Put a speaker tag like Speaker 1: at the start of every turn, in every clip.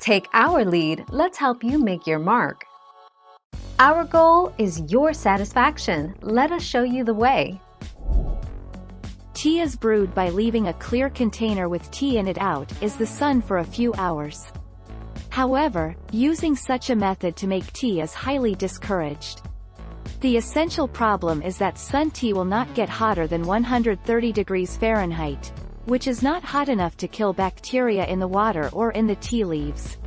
Speaker 1: Take our lead, let's help you make your mark. Our goal is your satisfaction. Let us show you the way.
Speaker 2: Tea is brewed by leaving a clear container with tea in it out is the sun for a few hours. However, using such a method to make tea is highly discouraged. The essential problem is that sun tea will not get hotter than 130 degrees Fahrenheit, which is not hot enough to kill bacteria in the water or in the tea leaves.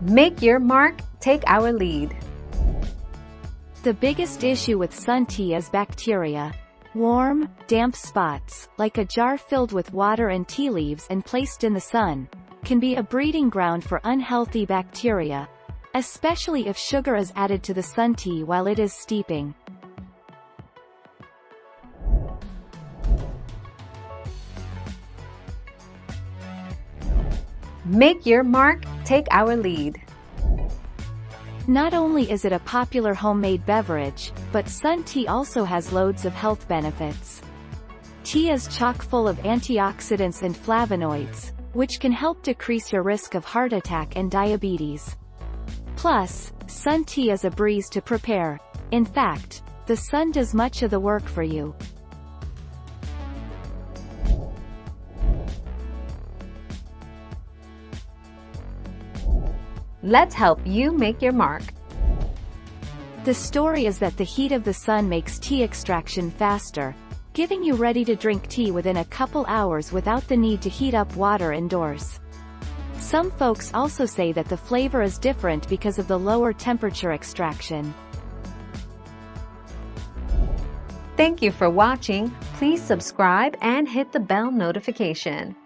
Speaker 1: Make your mark, take our lead.
Speaker 2: The biggest issue with sun tea is bacteria. Warm, damp spots, like a jar filled with water and tea leaves and placed in the sun, can be a breeding ground for unhealthy bacteria, especially if sugar is added to the sun tea while it is steeping.
Speaker 1: Make your mark, take our lead.
Speaker 2: Not only is it a popular homemade beverage, but sun tea also has loads of health benefits. Tea is chock full of antioxidants and flavonoids, which can help decrease your risk of heart attack and diabetes. Plus, sun tea is a breeze to prepare. In fact, the sun does much of the work for you.
Speaker 1: Let's help you make your mark.
Speaker 2: The story is that the heat of the sun makes tea extraction faster, giving you ready-to-drink tea within a couple hours without the need to heat up water indoors. Some folks also say that the flavor is different because of the lower temperature extraction.
Speaker 1: Thank you for watching. Please subscribe and hit the bell notification.